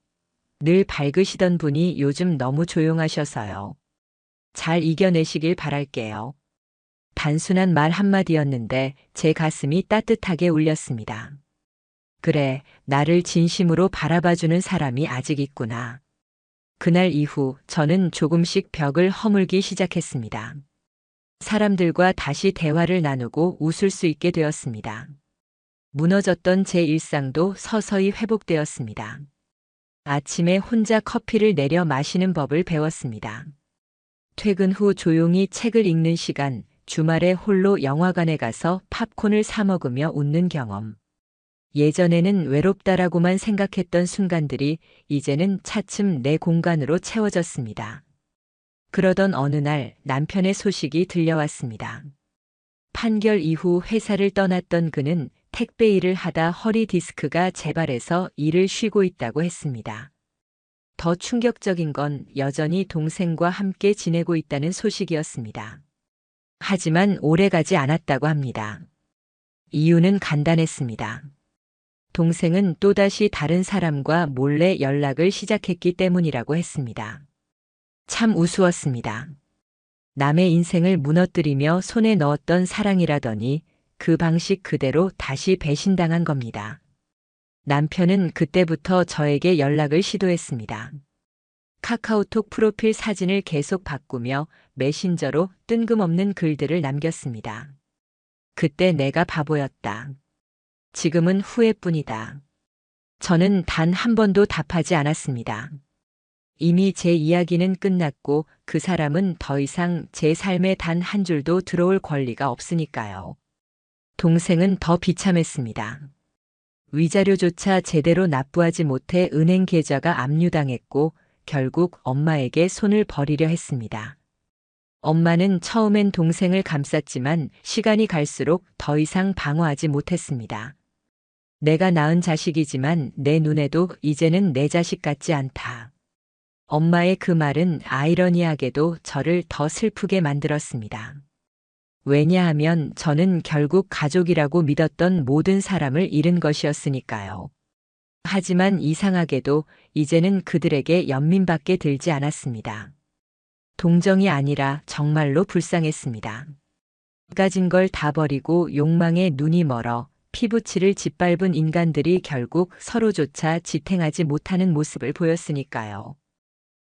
늘 밝으시던 분이 요즘 너무 조용하셔서요. 잘 이겨내시길 바랄게요. 단순한 말 한마디였는데 제 가슴이 따뜻하게 울렸습니다. 그래, 나를 진심으로 바라봐주는 사람이 아직 있구나. 그날 이후 저는 조금씩 벽을 허물기 시작했습니다. 사람들과 다시 대화를 나누고 웃을 수 있게 되었습니다. 무너졌던 제 일상도 서서히 회복되었습니다. 아침에 혼자 커피를 내려 마시는 법을 배웠습니다. 퇴근 후 조용히 책을 읽는 시간, 주말에 홀로 영화관에 가서 팝콘을 사 먹으며 웃는 경험. 예전에는 외롭다라고만 생각했던 순간들이 이제는 차츰 내 공간으로 채워졌습니다. 그러던 어느 날 남편의 소식이 들려왔습니다. 판결 이후 회사를 떠났던 그는 택배 일을 하다 허리 디스크가 재발해서 일을 쉬고 있다고 했습니다. 더 충격적인 건 여전히 동생과 함께 지내고 있다는 소식이었습니다. 하지만 오래가지 않았다고 합니다. 이유는 간단했습니다. 동생은 또다시 다른 사람과 몰래 연락을 시작했기 때문이라고 했습니다. 참 우스웠습니다. 남의 인생을 무너뜨리며 손에 넣었던 사랑이라더니 그 방식 그대로 다시 배신당한 겁니다. 남편은 그때부터 저에게 연락을 시도했습니다. 카카오톡 프로필 사진을 계속 바꾸며 메신저로 뜬금없는 글들을 남겼습니다. 그때 내가 바보였다. 지금은 후회뿐이다. 저는 단 한 번도 답하지 않았습니다. 이미 제 이야기는 끝났고 그 사람은 더 이상 제 삶에 단 한 줄도 들어올 권리가 없으니까요. 동생은 더 비참했습니다. 위자료조차 제대로 납부하지 못해 은행 계좌가 압류당했고 결국 엄마에게 손을 버리려 했습니다. 엄마는 처음엔 동생을 감쌌지만 시간이 갈수록 더 이상 방어하지 못했습니다. 내가 낳은 자식이지만 내 눈에도 이제는 내 자식 같지 않다. 엄마의 그 말은 아이러니하게도 저를 더 슬프게 만들었습니다. 왜냐하면 저는 결국 가족이라고 믿었던 모든 사람을 잃은 것이었으니까요. 하지만 이상하게도 이제는 그들에게 연민밖에 들지 않았습니다. 동정이 아니라 정말로 불쌍했습니다. 가진 걸 다 버리고 욕망에 눈이 멀어 피부치를 짓밟은 인간들이 결국 서로조차 지탱하지 못하는 모습을 보였으니까요.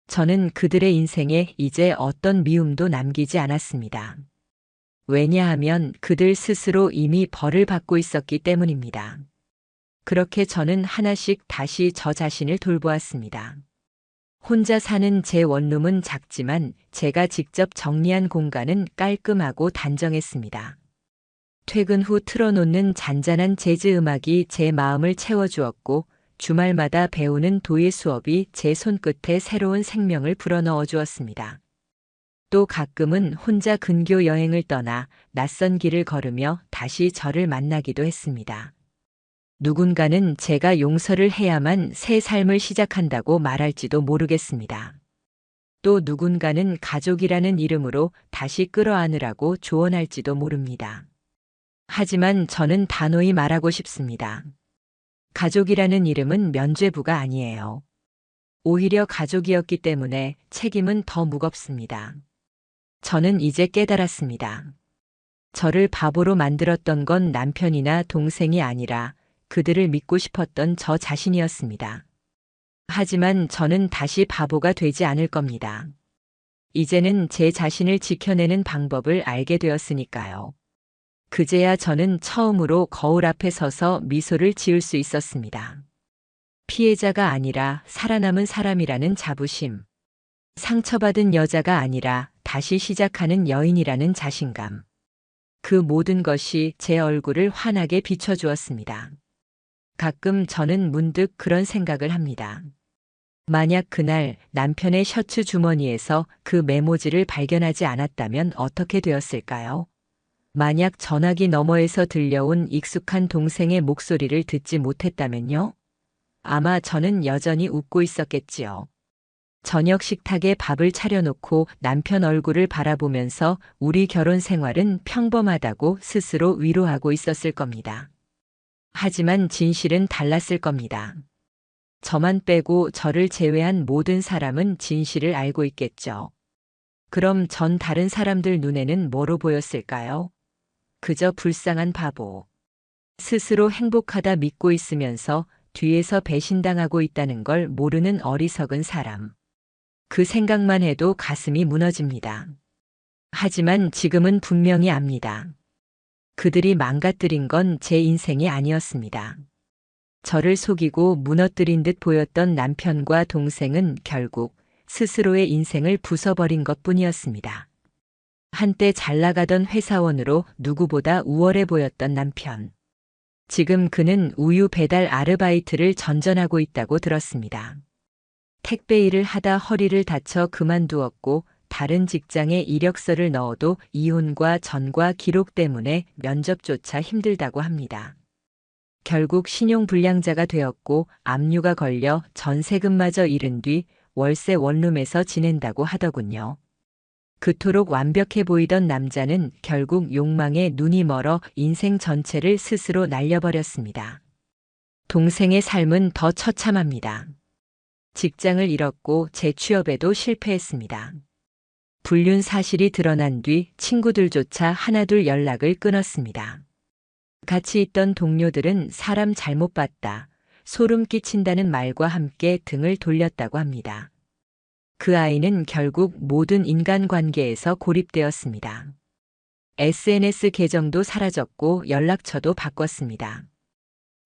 저는 그들의 인생에 이제 어떤 미움도 남기지 않았습니다. 왜냐하면 그들 스스로 이미 벌을 받고 있었기 때문입니다. 그렇게 저는 하나씩 다시 저 자신을 돌보았습니다. 혼자 사는 제 원룸은 작지만 제가 직접 정리한 공간은 깔끔하고 단정했습니다. 퇴근 후 틀어놓는 잔잔한 재즈 음악이 제 마음을 채워주었고 주말마다 배우는 도예 수업이 제 손끝에 새로운 생명을 불어넣어 주었습니다. 또 가끔은 혼자 근교 여행을 떠나 낯선 길을 걸으며 다시 저를 만나기도 했습니다. 누군가는 제가 용서를 해야만 새 삶을 시작한다고 말할지도 모르겠습니다. 또 누군가는 가족이라는 이름으로 다시 끌어안으라고 조언할지도 모릅니다. 하지만 저는 단호히 말하고 싶습니다. 가족이라는 이름은 면죄부가 아니에요. 오히려 가족이었기 때문에 책임은 더 무겁습니다. 저는 이제 깨달았습니다. 저를 바보로 만들었던 건 남편이나 동생이 아니라 그들을 믿고 싶었던 저 자신이었습니다. 하지만 저는 다시 바보가 되지 않을 겁니다. 이제는 제 자신을 지켜내는 방법을 알게 되었으니까요. 그제야 저는 처음으로 거울 앞에 서서 미소를 지을 수 있었습니다. 피해자가 아니라 살아남은 사람이라는 자부심. 상처받은 여자가 아니라 다시 시작하는 여인이라는 자신감. 그 모든 것이 제 얼굴을 환하게 비춰주었습니다. 가끔 저는 문득 그런 생각을 합니다. 만약 그날 남편의 셔츠 주머니에서 그 메모지를 발견하지 않았다면 어떻게 되었을까요? 만약 전화기 너머에서 들려온 익숙한 동생의 목소리를 듣지 못했다면요? 아마 저는 여전히 웃고 있었겠지요. 저녁 식탁에 밥을 차려놓고 남편 얼굴을 바라보면서 우리 결혼 생활은 평범하다고 스스로 위로하고 있었을 겁니다. 하지만 진실은 달랐을 겁니다. 저만 빼고 저를 제외한 모든 사람은 진실을 알고 있겠죠. 그럼 전 다른 사람들 눈에는 뭐로 보였을까요? 그저 불쌍한 바보. 스스로 행복하다 믿고 있으면서 뒤에서 배신당하고 있다는 걸 모르는 어리석은 사람. 그 생각만 해도 가슴이 무너집니다. 하지만 지금은 분명히 압니다. 그들이 망가뜨린 건 제 인생이 아니었습니다. 저를 속이고 무너뜨린 듯 보였던 남편과 동생은 결국 스스로의 인생을 부숴버린 것뿐이었습니다. 한때 잘 나가던 회사원으로 누구보다 우월해 보였던 남편. 지금 그는 우유 배달 아르바이트를 전전하고 있다고 들었습니다. 택배 일을 하다 허리를 다쳐 그만두었고 다른 직장에 이력서를 넣어도 이혼과 전과 기록 때문에 면접조차 힘들다고 합니다. 결국 신용불량자가 되었고 압류가 걸려 전세금마저 잃은 뒤 월세 원룸에서 지낸다고 하더군요. 그토록 완벽해 보이던 남자는 결국 욕망에 눈이 멀어 인생 전체를 스스로 날려버렸습니다. 동생의 삶은 더 처참합니다. 직장을 잃었고 재취업에도 실패했습니다. 불륜 사실이 드러난 뒤 친구들조차 하나둘 연락을 끊었습니다. 같이 있던 동료들은 사람 잘못 봤다, 소름 끼친다는 말과 함께 등을 돌렸다고 합니다. 그 아이는 결국 모든 인간관계에서 고립되었습니다. SNS 계정도 사라졌고 연락처도 바꿨습니다.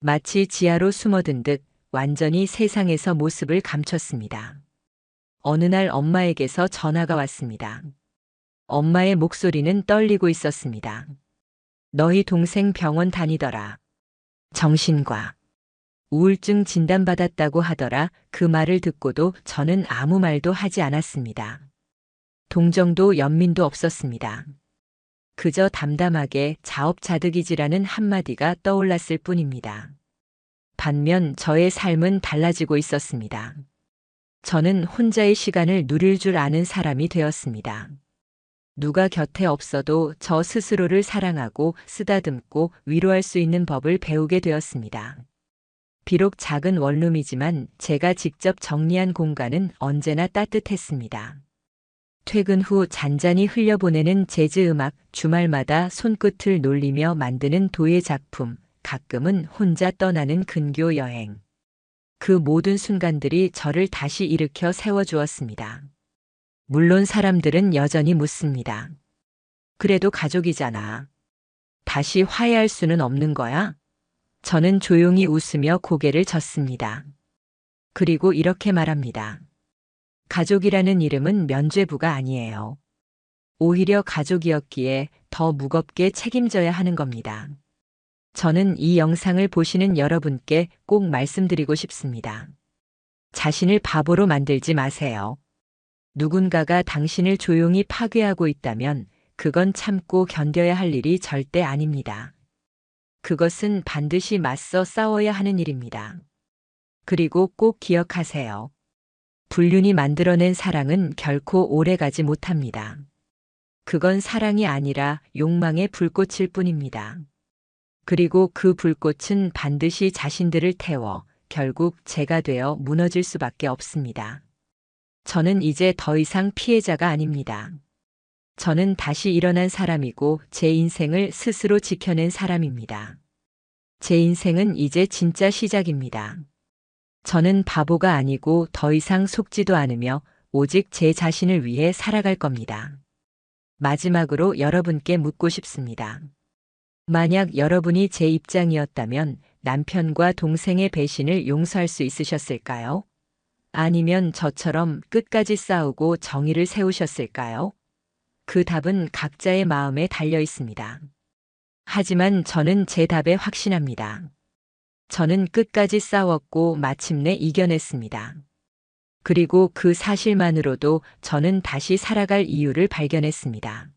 마치 지하로 숨어든 듯 완전히 세상에서 모습을 감췄습니다. 어느 날 엄마에게서 전화가 왔습니다. 엄마의 목소리는 떨리고 있었습니다. 너희 동생 병원 다니더라. 정신과 우울증 진단받았다고 하더라. 그 말을 듣고도 저는 아무 말도 하지 않았습니다. 동정도 연민도 없었습니다. 그저 담담하게 자업자득이지라는 한마디가 떠올랐을 뿐입니다. 반면 저의 삶은 달라지고 있었습니다. 저는 혼자의 시간을 누릴 줄 아는 사람이 되었습니다. 누가 곁에 없어도 저 스스로를 사랑하고 쓰다듬고 위로할 수 있는 법을 배우게 되었습니다. 비록 작은 원룸이지만 제가 직접 정리한 공간은 언제나 따뜻했습니다. 퇴근 후 잔잔히 흘려보내는 재즈 음악, 주말마다 손끝을 놀리며 만드는 도예 작품, 가끔은 혼자 떠나는 근교 여행. 그 모든 순간들이 저를 다시 일으켜 세워주었습니다. 물론 사람들은 여전히 묻습니다. 그래도 가족이잖아. 다시 화해할 수는 없는 거야? 저는 조용히 웃으며 고개를 젓습니다. 그리고 이렇게 말합니다. 가족이라는 이름은 면죄부가 아니에요. 오히려 가족이었기에 더 무겁게 책임져야 하는 겁니다. 저는 이 영상을 보시는 여러분께 꼭 말씀드리고 싶습니다. 자신을 바보로 만들지 마세요. 누군가가 당신을 조용히 파괴하고 있다면 그건 참고 견뎌야 할 일이 절대 아닙니다. 그것은 반드시 맞서 싸워야 하는 일입니다. 그리고 꼭 기억하세요. 불륜이 만들어낸 사랑은 결코 오래가지 못합니다. 그건 사랑이 아니라 욕망의 불꽃일 뿐입니다. 그리고 그 불꽃은 반드시 자신들을 태워 결국 재가 되어 무너질 수밖에 없습니다. 저는 이제 더 이상 피해자가 아닙니다. 저는 다시 일어난 사람이고 제 인생을 스스로 지켜낸 사람입니다. 제 인생은 이제 진짜 시작입니다. 저는 바보가 아니고 더 이상 속지도 않으며 오직 제 자신을 위해 살아갈 겁니다. 마지막으로 여러분께 묻고 싶습니다. 만약 여러분이 제 입장이었다면 남편과 동생의 배신을 용서할 수 있으셨을까요? 아니면 저처럼 끝까지 싸우고 정의를 세우셨을까요? 그 답은 각자의 마음에 달려 있습니다. 하지만 저는 제 답에 확신합니다. 저는 끝까지 싸웠고 마침내 이겨냈습니다. 그리고 그 사실만으로도 저는 다시 살아갈 이유를 발견했습니다.